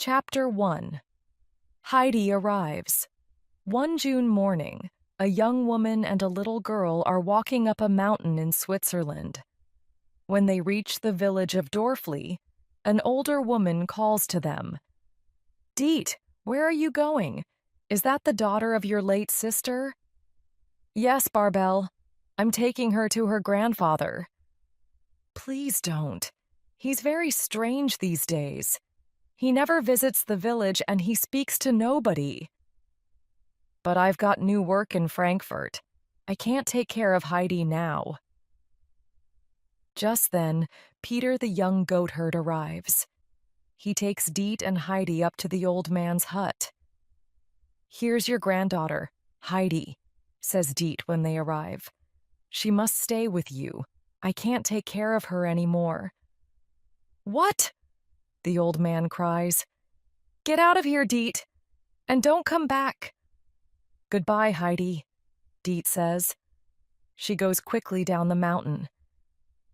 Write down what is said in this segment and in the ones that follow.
Chapter 1. Heidi arrives. One June morning, a young woman and a little girl are walking up a mountain in Switzerland. When they reach the village of Dorfli, an older woman calls to them. "Diet, where are you going? Is that the daughter of your late sister?" "Yes, Barbel. I'm taking her to her grandfather." "Please don't. He's very strange these days. He never visits the village and he speaks to nobody." "But I've got new work in Frankfurt. I can't take care of Heidi now." Just then, Peter the young goatherd arrives. He takes Diet and Heidi up to the old man's hut. "Here's your granddaughter, Heidi," says Diet when they arrive. "She must stay with you. I can't take care of her anymore." "What?" the old man cries. "Get out of here, Diet, and don't come back." "Goodbye, Heidi," Diet says. She goes quickly down the mountain.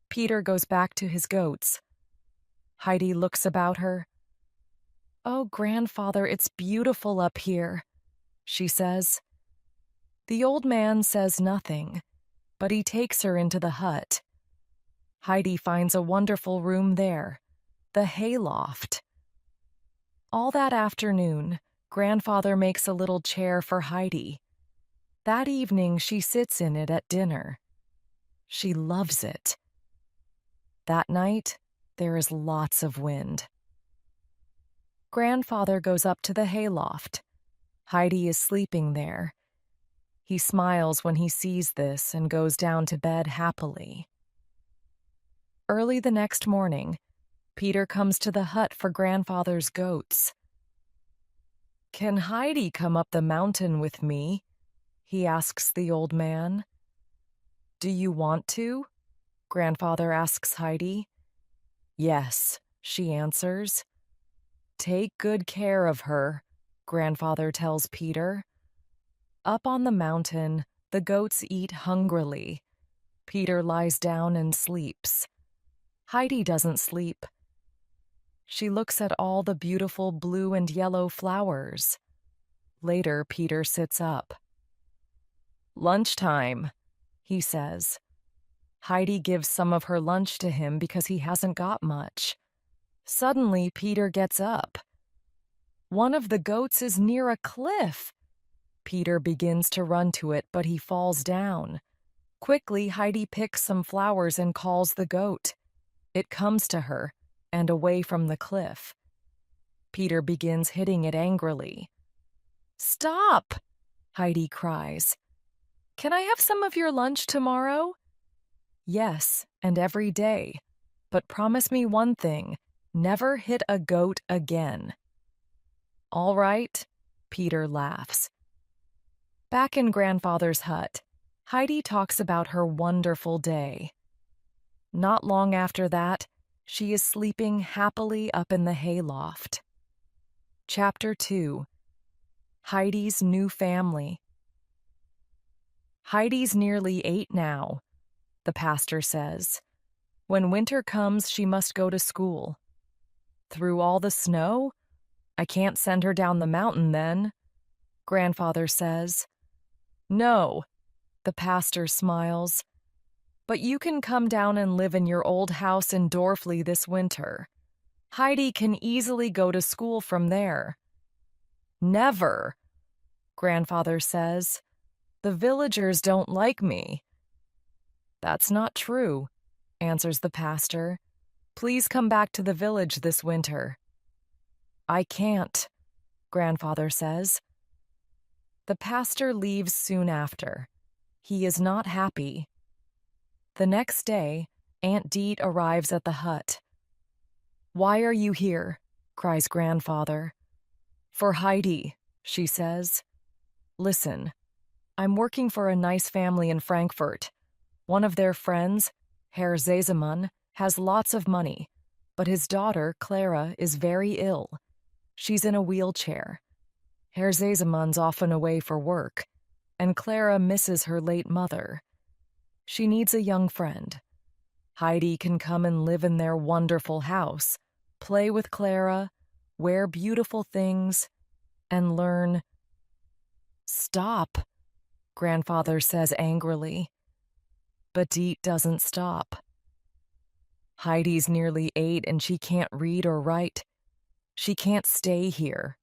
Peter goes back to his goats. Heidi looks about her. "Oh, grandfather, it's beautiful up here," she says. The old man says nothing, but he takes her into the hut. Heidi finds a wonderful room there, the hayloft. All that afternoon, grandfather makes a little chair for Heidi. That evening, she sits in it at dinner. She loves it. That night, there is lots of wind. Grandfather goes up to the hayloft. Heidi is sleeping there. He smiles when he sees this and goes down to bed happily. Early the next morning, Peter comes to the hut for grandfather's goats. "Can Heidi come up the mountain with me?" he asks the old man. "Do you want to?" grandfather asks Heidi. "Yes," she answers. "Take good care of her," grandfather tells Peter. Up on the mountain, the goats eat hungrily. Peter lies down and sleeps. Heidi doesn't sleep. She looks at all the beautiful blue and yellow flowers. Later, Peter sits up. "Lunchtime," he says. Heidi gives some of her lunch to him because he hasn't got much. Suddenly, Peter gets up. One of the goats is near a cliff. Peter begins to run to it, but he falls down. Quickly, Heidi picks some flowers and calls the goat. It comes to her and away from the cliff. Peter begins hitting it angrily. "Stop!" Heidi cries. "Can I have some of your lunch tomorrow?" "Yes, and every day. But promise me one thing, never hit a goat again." "All right," Peter laughs. Back in grandfather's hut, Heidi talks about her wonderful day. Not long after that, she is sleeping happily up in the hayloft. Chapter 2. Heidi's New Family. Heidi's nearly 8 now, the pastor says. When winter comes, she must go to school. "Through all the snow? I can't send her down the mountain then," grandfather says. "No," the pastor smiles. "But you can come down and live in your old house in Dorfli this winter. Heidi can easily go to school from there." "Never," grandfather says. "The villagers don't like me." "That's not true," answers the pastor. "Please come back to the village this winter." "I can't," grandfather says. The pastor leaves soon after. He is not happy. The next day, Aunt Diet arrives at the hut. "Why are you here?" cries grandfather. "For Heidi," she says. "Listen, I'm working for a nice family in Frankfurt. One of their friends, Herr Zesemann, has lots of money, but his daughter, Clara, is very ill. She's in a wheelchair. Herr Zesemann's often away for work, and Clara misses her late mother. She needs a young friend. Heidi can come and live in their wonderful house, play with Clara, wear beautiful things, and learn. Stop, grandfather says angrily. But Deet doesn't stop. Heidi's nearly 8 and she can't read or write. She can't stay here.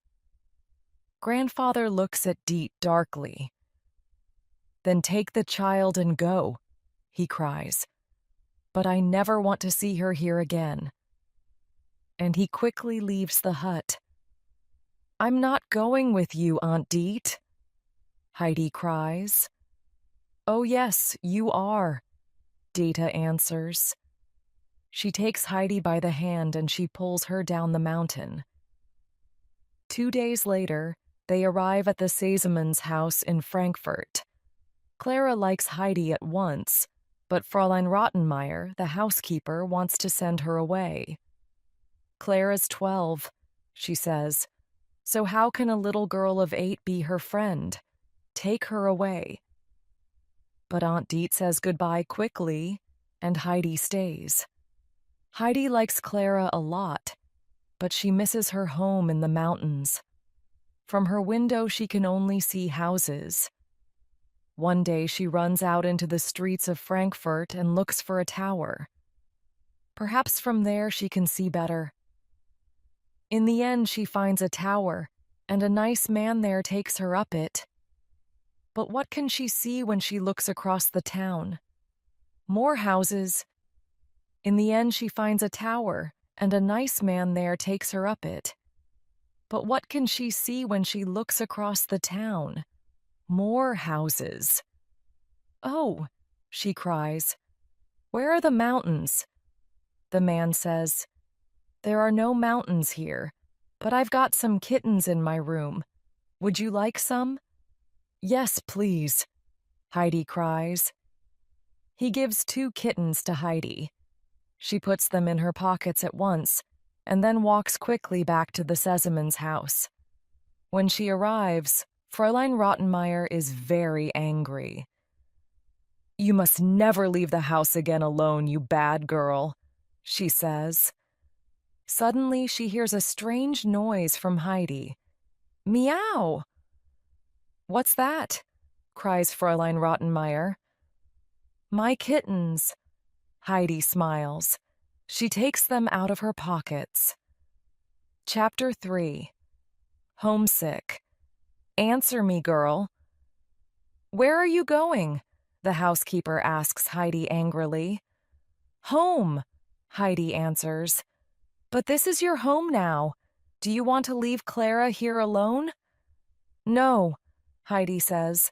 Grandfather looks at Deet darkly. Then take the child and go, he cries. But I never want to see her here again. And he quickly leaves the hut. I'm not going with you, Aunt Deet, Heidi cries. Oh yes, you are, Data answers. She takes Heidi by the hand and she pulls her down the mountain. 2 days later, they arrive at the Sesamans' house in Frankfurt. Clara likes Heidi at once, but Fräulein Rottenmeier, the housekeeper, wants to send her away. Clara's 12, she says, so how can a little girl of 8 be her friend? Take her away. But Aunt Deet says goodbye quickly, and Heidi stays. Heidi likes Clara a lot, but she misses her home in the mountains. From her window, she can only see houses. One day, she runs out into the streets of Frankfurt and looks for a tower. Perhaps from there she can see better. In the end, she finds a tower, and a nice man there takes her up it. But what can she see when she looks across the town? More houses. In the end, she finds a tower, and a nice man there takes her up it. But what can she see when she looks across the town? More houses. Oh, she cries. Where are the mountains? The man says, there are no mountains here, but I've got some kittens in my room. Would you like some? Yes, please, Heidi cries. He gives 2 kittens to Heidi. She puts them in her pockets at once, and then walks quickly back to the Sesamans' house. When she arrives, Fräulein Rottenmeier is very angry. You must never leave the house again alone, you bad girl, she says. Suddenly, she hears a strange noise from Heidi. Meow! What's that? Cries Fräulein Rottenmeier. My kittens. Heidi smiles. She takes them out of her pockets. Chapter 3. Homesick. Answer me, girl. Where are you going? The housekeeper asks Heidi angrily. Home, Heidi answers. But this is your home now. Do you want to leave Clara here alone? No, Heidi says.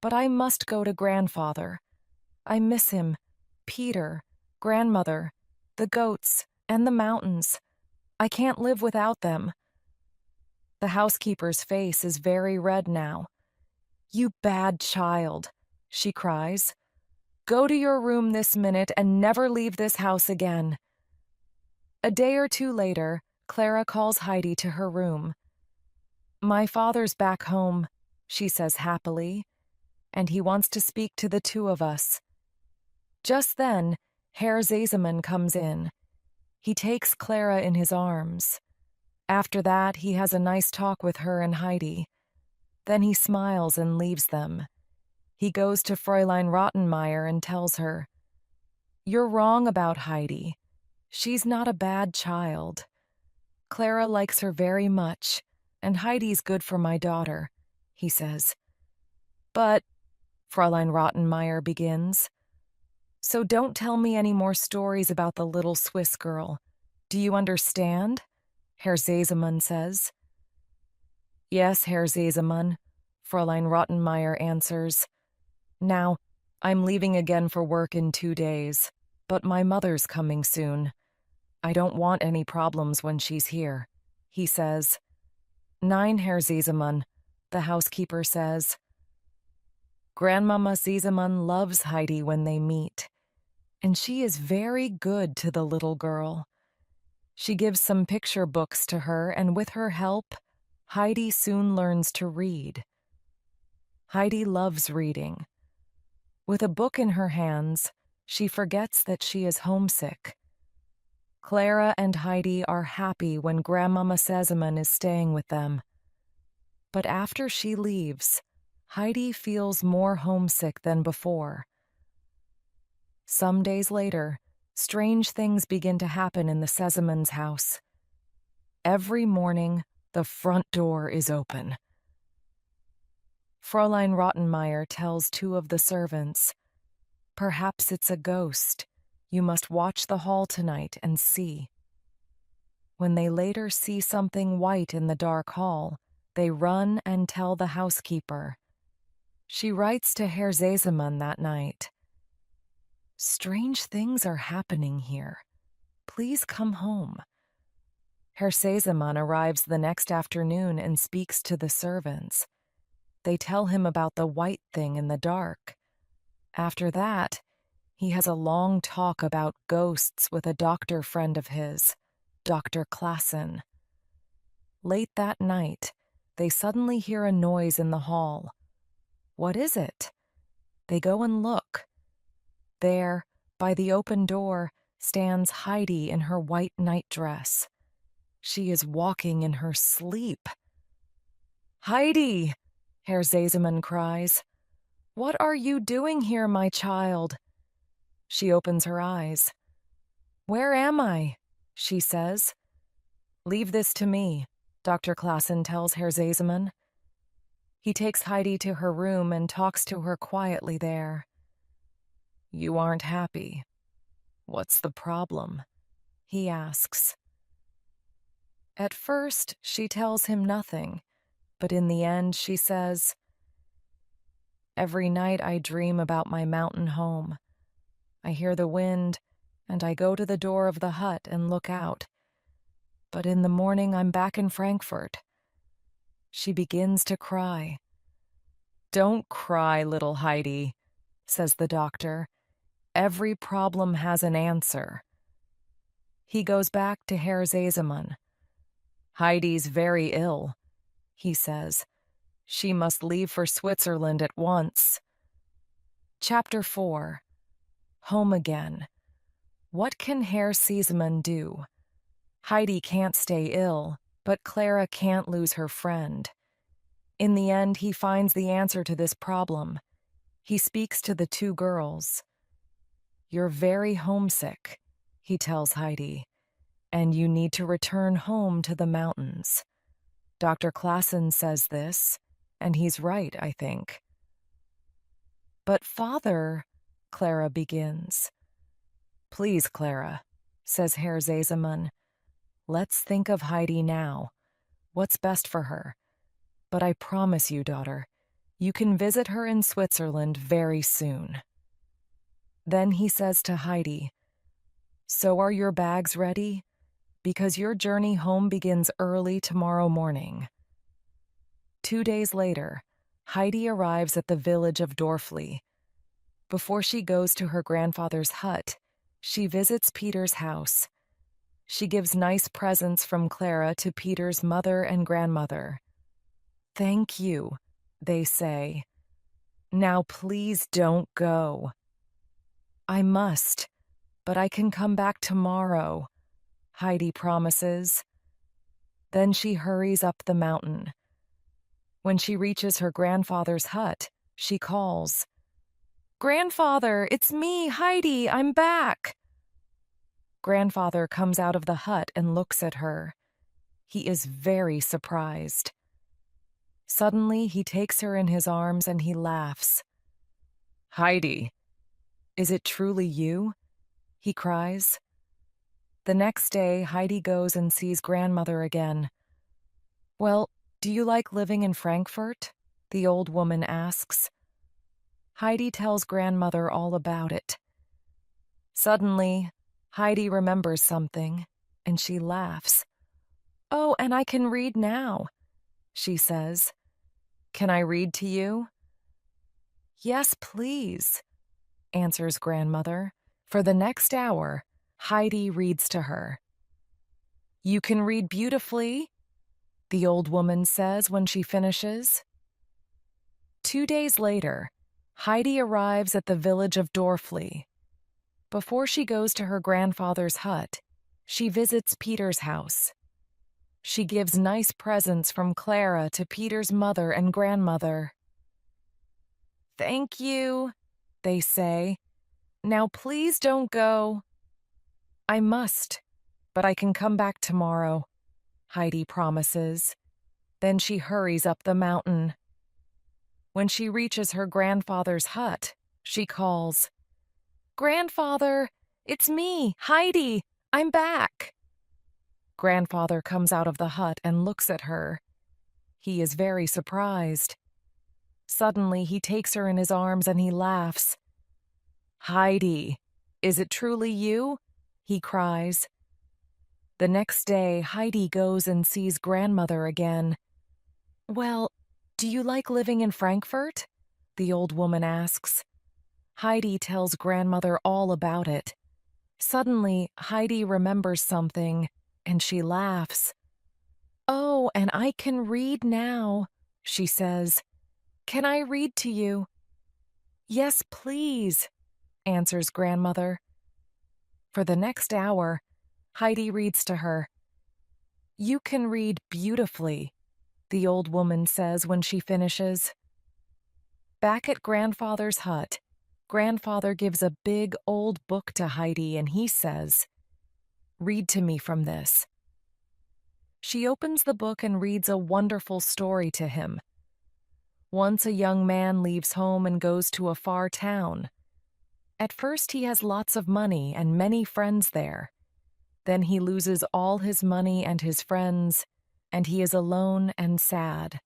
But I must go to grandfather. I miss him, Peter, grandmother, the goats, and the mountains. I can't live without them. The housekeeper's face is very red now. You bad child, she cries. Go to your room this minute and never leave this house again. A day or 2 later, Clara calls Heidi to her room. My father's back home, she says happily, and he wants to speak to the 2 of us. Just then, Herr Sesaman comes in. He takes Clara in his arms. After that, he has a nice talk with her and Heidi. Then he smiles and leaves them. He goes to Fräulein Rottenmeier and tells her, You're wrong about Heidi. She's not a bad child. Clara likes her very much, and Heidi's good for my daughter, he says. But, Fräulein Rottenmeier begins, so don't tell me any more stories about the little Swiss girl. Do you understand? Herr Sesaman says. Yes, Herr Sesaman, Fräulein Rottenmeier answers. Now, I'm leaving again for work in 2 days, but my mother's coming soon. I don't want any problems when she's here, he says. Nein, Herr Sesaman, the housekeeper says. Grandmama Sesaman loves Heidi when they meet, and she is very good to the little girl. She gives some picture books to her, and with her help, Heidi soon learns to read. Heidi loves reading. With a book in her hands, she forgets that she is homesick. Clara and Heidi are happy when Grandmama Sesamon is staying with them. But after she leaves, Heidi feels more homesick than before. Some days later, strange things begin to happen in the Sesamons' house. Every morning, the front door is open. Fräulein Rottenmeier tells two of the servants, "Perhaps it's a ghost. You must watch the hall tonight and see." When they later see something white in the dark hall, they run and tell the housekeeper. She writes to Herr Sesamon that night, "Strange things are happening here. Please come home." Herr Sesamon arrives the next afternoon and speaks to the servants. They tell him about the white thing in the dark. After that, he has a long talk about ghosts with a doctor friend of his, Dr. Klassen. Late that night, they suddenly hear a noise in the hall. What is it? They go and look. There, by the open door, stands Heidi in her white nightdress. She is walking in her sleep. "Heidi!" Herr Sesamon cries. "What are you doing here, my child?" She opens her eyes. "Where am I?" she says. "Leave this to me," Dr. Klassen tells Herr Sesamon. He takes Heidi to her room and talks to her quietly there. "You aren't happy. What's the problem?" he asks. At first, she tells him nothing, but in the end she says, "Every night I dream about my mountain home. I hear the wind, and I go to the door of the hut and look out. But in the morning I'm back in Frankfurt." She begins to cry. "Don't cry, little Heidi," says the doctor. "Every problem has an answer." He goes back to Herr Sesamon. "Heidi's very ill," he says. "She must leave for Switzerland at once." Chapter 4. Home Again. What can Herr Sesamon do? Heidi can't stay ill, but Clara can't lose her friend. In the end, he finds the answer to this problem. He speaks to the two girls. "You're very homesick," he tells Heidi, "and you need to return home to the mountains." Dr. Klassen says this, and he's right, I think. "But father," Clara begins. "Please, Clara," says Herr Sesamon. "Let's think of Heidi now. What's best for her? But I promise you, daughter, you can visit her in Switzerland very soon." Then he says to Heidi, "So are your bags ready? Because your journey home begins early tomorrow morning." 2 days later, Heidi arrives at the village of Dorfli. Before she goes to her grandfather's hut, she visits Peter's house. She gives nice presents from Clara to Peter's mother and grandmother. "Thank you," they say. "Now please don't go." "I must, but I can come back tomorrow," Heidi promises. Then she hurries up the mountain. When she reaches her grandfather's hut, she calls, "Grandfather, it's me, Heidi, I'm back." Grandfather comes out of the hut and looks at her. He is very surprised. Suddenly, he takes her in his arms and he laughs. "Heidi, is it truly you?" he cries. The next day, Heidi goes and sees grandmother again. "Well, do you like living in Frankfurt?" the old woman asks. Heidi tells grandmother all about it. Suddenly, Heidi remembers something, and she laughs. "Oh, and I can read now," she says. "Can I read to you?" "Yes, please," answers grandmother. For the next hour, Heidi reads to her. "You can read beautifully," the old woman says when she finishes. 2 days later, Heidi arrives at the village of Dorfli. Before she goes to her grandfather's hut, She visits Peter's house. She gives nice presents from Clara to Peter's mother and grandmother. "Thank you," they say. "Now please don't go." "I must, but I can come back tomorrow," Heidi promises. Then she hurries up the mountain. When she reaches her grandfather's hut, she calls, "Grandfather, it's me, Heidi. I'm back." Grandfather comes out of the hut and looks at her. He is very surprised. Suddenly, he takes her in his arms and he laughs. "Heidi, is it truly you?" he cries. The next day, Heidi goes and sees grandmother again. "Well, do you like living in Frankfurt?" the old woman asks. Heidi tells grandmother all about it. Suddenly, Heidi remembers something, and she laughs. "Oh, and I can read now," she says. "Can I read to you?" "Yes, please," answers grandmother. For the next hour, Heidi reads to her. "You can read beautifully," the old woman says when she finishes. Back at grandfather's hut, grandfather gives a big old book to Heidi and he says, "Read to me from this." She opens the book and reads a wonderful story to him. Once a young man leaves home and goes to a far town. At first he has lots of money and many friends there. Then he loses all his money and his friends, and he is alone and sad.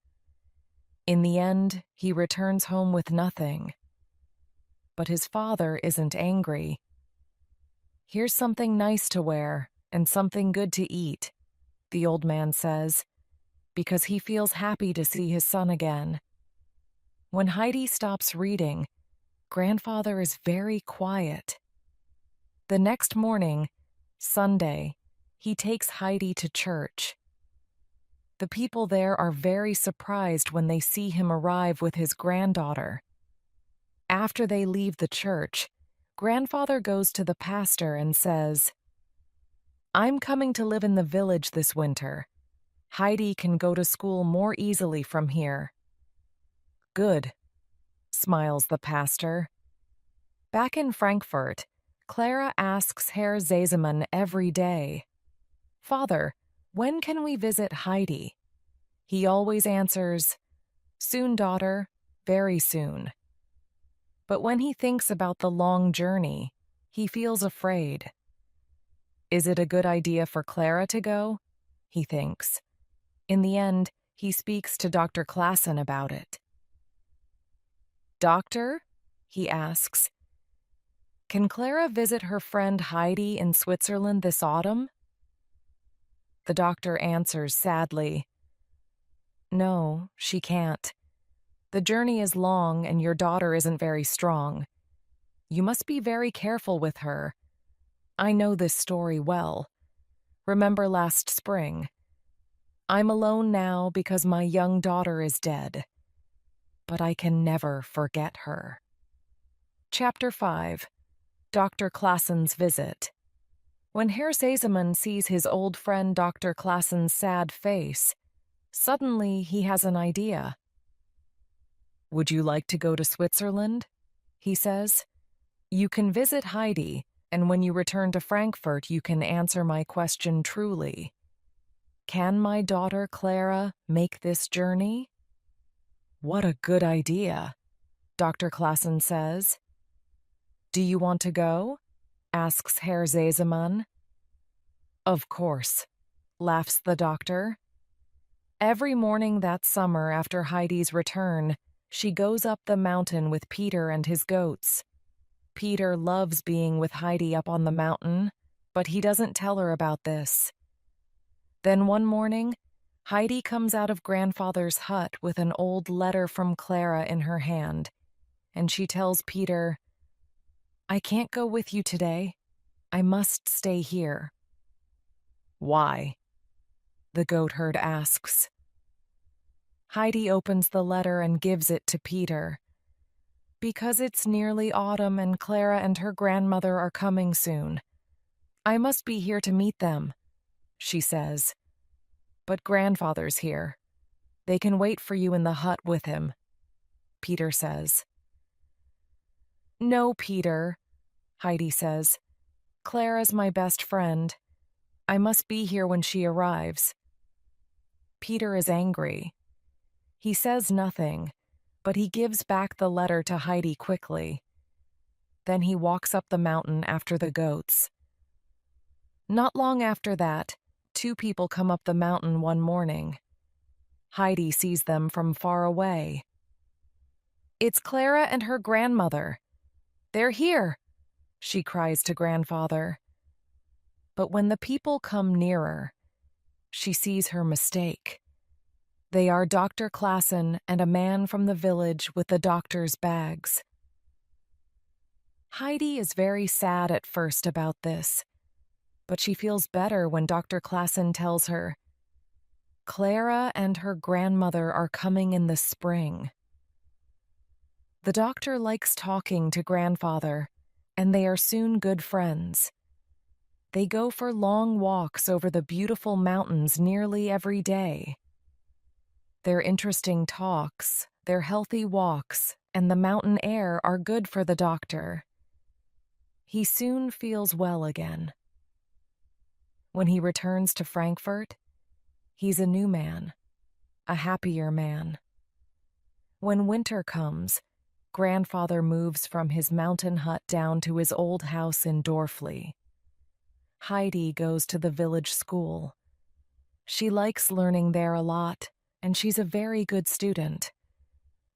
In the end, he returns home with nothing. But his father isn't angry. "Here's something nice to wear and something good to eat," the old man says, because he feels happy to see his son again. When Heidi stops reading, grandfather is very quiet. The next morning, Sunday, he takes Heidi to church. The people there are very surprised when they see him arrive with his granddaughter. After they leave the church, grandfather goes to the pastor and says, "I'm coming to live in the village this winter. Heidi can go to school more easily from here." "Good," smiles the pastor. Back in Frankfurt, Clara asks Herr Sesemann every day, "Father, when can we visit Heidi?" He always answers, "Soon, daughter, very soon." But when he thinks about the long journey, he feels afraid. Is it a good idea for Clara to go? He thinks. In the end, he speaks to Dr. Klassen about it. "Doctor," he asks, "can Clara visit her friend Heidi in Switzerland this autumn?" The doctor answers sadly, "No, she can't. The journey is long and your daughter isn't very strong. You must be very careful with her. I know this story well. Remember last spring? I'm alone now because my young daughter is dead. But I can never forget her." Chapter 5. Dr. Klassen's Visit. When Herr Sesemann sees his old friend Dr. Klassen's sad face, suddenly he has an idea. "Would you like to go to Switzerland?" he says. "You can visit Heidi, and when you return to Frankfurt, you can answer my question truly. Can my daughter Clara make this journey?" "What a good idea," Dr. Klassen says. "Do you want to go?" asks Herr Sesemann. "Of course," laughs the doctor. Every morning that summer after Heidi's return, she goes up the mountain with Peter and his goats. Peter loves being with Heidi up on the mountain, but he doesn't tell her about this. Then one morning, Heidi comes out of grandfather's hut with an old letter from Clara in her hand, and she tells Peter, "I can't go with you today. I must stay here." "Why?" the goatherd asks. Heidi opens the letter and gives it to Peter. "Because it's nearly autumn and Clara and her grandmother are coming soon. I must be here to meet them, she says. But grandfather's here. They can wait for you in the hut with him, Peter says. No, Peter, Heidi says. Clara's my best friend. I must be here when she arrives. Peter is angry. He says nothing, but he gives back the letter to Heidi quickly. Then he walks up the mountain after the goats. Not long after that, two people come up the mountain one morning. Heidi sees them from far away. It's Clara and her grandmother. They're here, she cries to grandfather. But when the people come nearer, she sees her mistake. They are Dr. Klassen and a man from the village with the doctor's bags. Heidi is very sad at first about this, but she feels better when Dr. Klassen tells her, Clara and her grandmother are coming in the spring. The doctor likes talking to grandfather, and they are soon good friends. They go for long walks over the beautiful mountains nearly every day. Their interesting talks, their healthy walks, and the mountain air are good for the doctor. He soon feels well again. When he returns to Frankfurt, he's a new man, a happier man. When winter comes, grandfather moves from his mountain hut down to his old house in Dorfli. Heidi goes to the village school. She likes learning there a lot, and she's a very good student.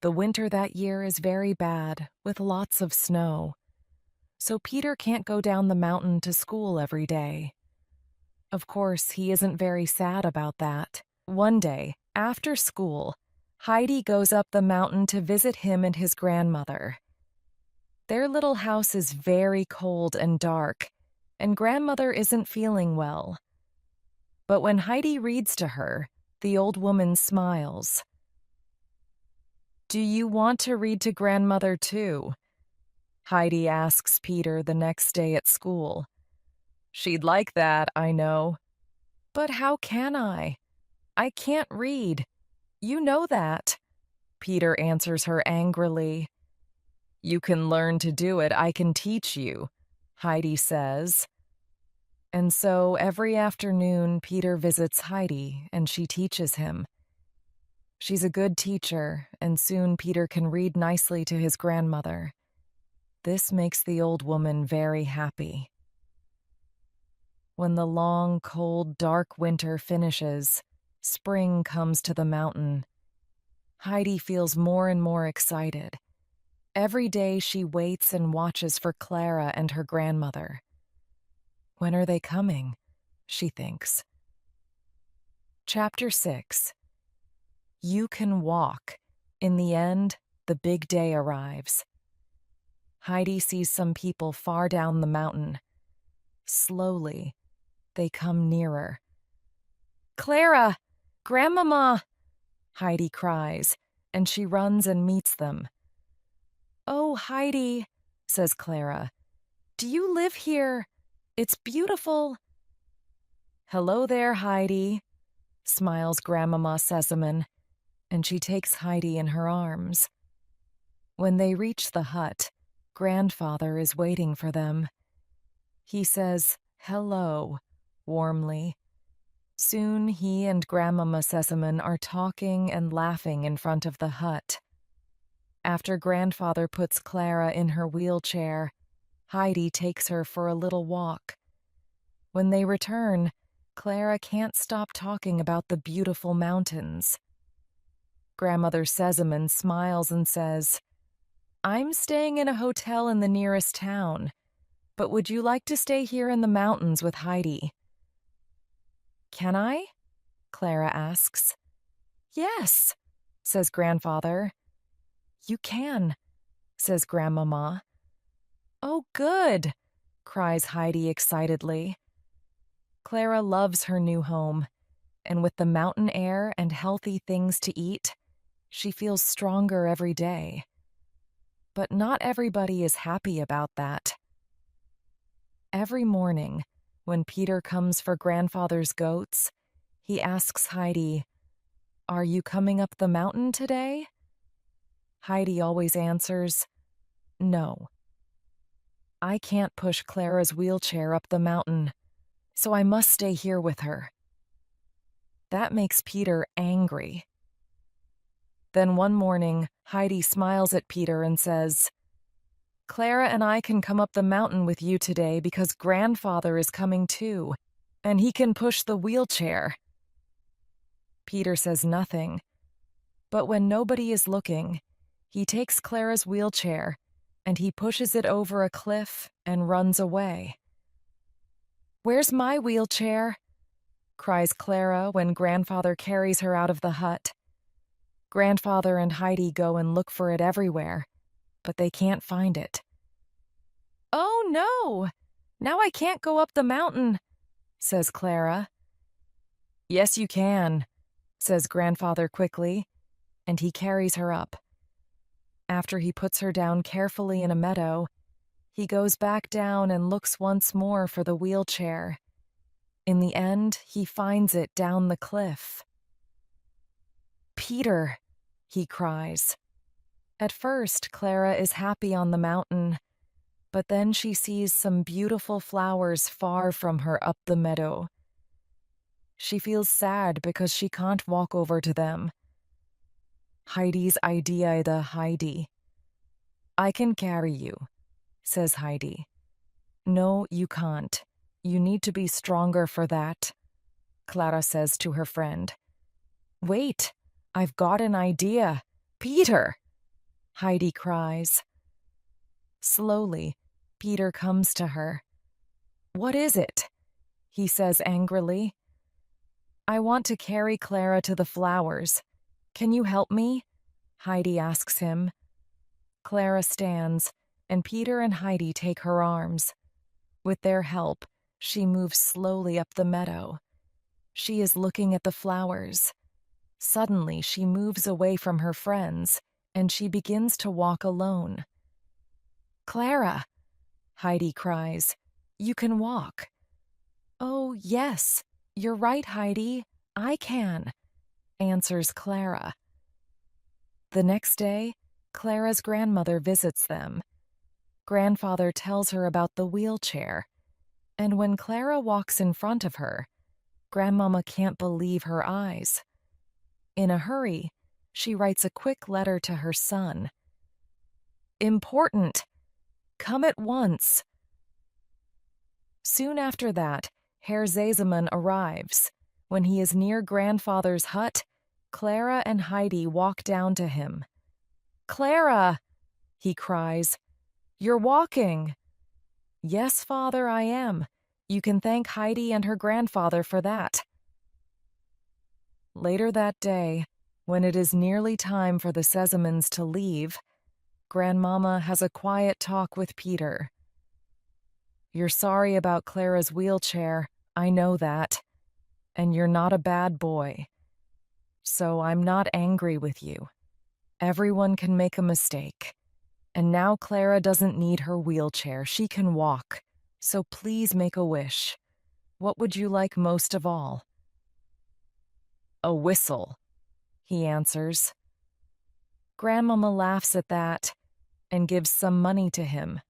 The winter that year is very bad, with lots of snow. So Peter can't go down the mountain to school every day. Of course, he isn't very sad about that. One day, after school, Heidi goes up the mountain to visit him and his grandmother. Their little house is very cold and dark, and grandmother isn't feeling well. But when Heidi reads to her, the old woman smiles. Do you want to read to grandmother too? Heidi asks Peter the next day at school. She'd like that, I know. But how can I? I can't read. You know that. Peter answers her angrily. You can learn to do it, I can teach you, Heidi says. And so every afternoon, Peter visits Heidi and she teaches him. She's a good teacher, and soon Peter can read nicely to his grandmother. This makes the old woman very happy. When the long, cold, dark winter finishes, spring comes to the mountain. Heidi feels more and more excited. Every day she waits and watches for Clara and her grandmother. When are they coming? She thinks. Chapter 6. You can walk. In the end, the big day arrives. Heidi sees some people far down the mountain. Slowly, they come nearer. Clara! Grandmama! Heidi cries, and she runs and meets them. Oh, Heidi, says Clara. Do you live here? It's beautiful. Hello there, Heidi, smiles Grandmama Sesamon, and she takes Heidi in her arms. When they reach the hut, grandfather is waiting for them. He says, hello, warmly. Soon he and Grandmama Sesamon are talking and laughing in front of the hut. After grandfather puts Clara in her wheelchair, Heidi takes her for a little walk. When they return, Clara can't stop talking about the beautiful mountains. Grandmother Sesamon smiles and says, I'm staying in a hotel in the nearest town, but would you like to stay here in the mountains with Heidi? Can I? Clara asks. Yes, says grandfather. You can, says Grandmama. Oh, good, cries Heidi excitedly. Clara loves her new home, and with the mountain air and healthy things to eat, she feels stronger every day. But not everybody is happy about that. Every morning, when Peter comes for grandfather's goats, he asks Heidi, "Are you coming up the mountain today?" Heidi always answers, "No. I can't push Clara's wheelchair up the mountain, so I must stay here with her." That makes Peter angry. Then one morning, Heidi smiles at Peter and says, "Clara and I can come up the mountain with you today because grandfather is coming too, and he can push the wheelchair." Peter says nothing, but when nobody is looking, he takes Clara's wheelchair and he pushes it over a cliff and runs away. "Where's my wheelchair?" cries Clara when grandfather carries her out of the hut. Grandfather and Heidi go and look for it everywhere, but they can't find it. "Oh no! Now I can't go up the mountain," says Clara. "Yes, you can," says grandfather quickly, and he carries her up. After he puts her down carefully in a meadow, he goes back down and looks once more for the wheelchair. In the end, he finds it down the cliff. "Peter!" he cries. At first, Clara is happy on the mountain, but then she sees some beautiful flowers far from her up the meadow. She feels sad because she can't walk over to them. Heidi's idea da Heidi. "I can carry you," says Heidi. "No, you can't. You need to be stronger for that," Clara says to her friend. "Wait, I've got an idea. Peter!" Heidi cries. Slowly, Peter comes to her. "What is it?" he says angrily. "I want to carry Clara to the flowers. Can you help me?" Heidi asks him. Clara stands, and Peter and Heidi take her arms. With their help, she moves slowly up the meadow. She is looking at the flowers. Suddenly, she moves away from her friends, and she begins to walk alone. "Clara!" Heidi cries. "You can walk." "Oh, yes, you're right, Heidi. I can," answers Clara. The next day, Clara's grandmother visits them. Grandfather tells her about the wheelchair, and when Clara walks in front of her, Grandmama can't believe her eyes. In a hurry, she writes a quick letter to her son. "Important! Come at once!" Soon after that, Herr Sesemann arrives. When he is near grandfather's hut, Clara and Heidi walk down to him. "Clara!" he cries. "You're walking." "Yes, father, I am. You can thank Heidi and her grandfather for that." Later that day, when it is nearly time for the Sesemanns to leave, Grandmama has a quiet talk with Peter. "You're sorry about Clara's wheelchair, I know that, and you're not a bad boy. So I'm not angry with you. Everyone can make a mistake. And now Clara doesn't need her wheelchair, she can walk. So please make a wish. What would you like most of all?" "A whistle," he answers. Grandmama laughs at that and gives some money to him.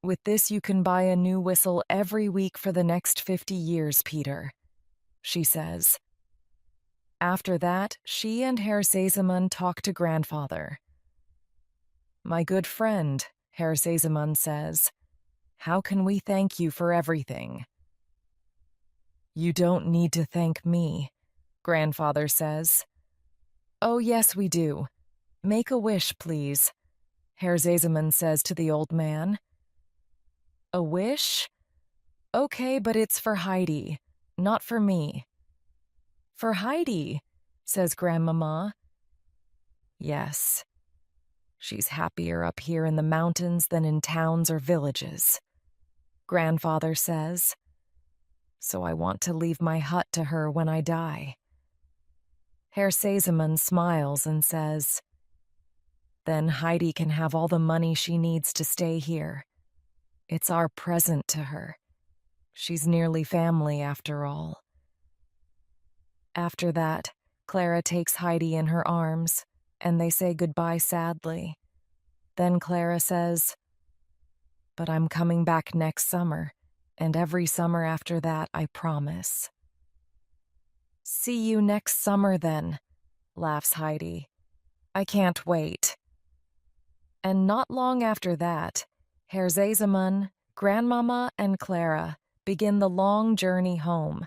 "With this you can buy a new whistle every week for the next 50 years, Peter," she says. After that, she and Herr Sesemann talk to grandfather. "My good friend," Herr Sesemann says, "how can we thank you for everything?" "You don't need to thank me," grandfather says. "Oh, yes, we do. Make a wish, please," Herr Sesemann says to the old man. "A wish? Okay, but it's for Heidi, not for me." "For Heidi," says Grandmama. "Yes. She's happier up here in the mountains than in towns or villages," grandfather says. "So I want to leave my hut to her when I die." Herr Sesemann smiles and says, "Then Heidi can have all the money she needs to stay here. It's our present to her. She's nearly family after all. After that, Clara takes Heidi in her arms, and they say goodbye sadly. Then Clara says, "But I'm coming back next summer, and every summer after that, I promise." "See you next summer then," laughs Heidi. "I can't wait." And not long after that, Herr Sesemann, Grandmama, and Clara begin the long journey home,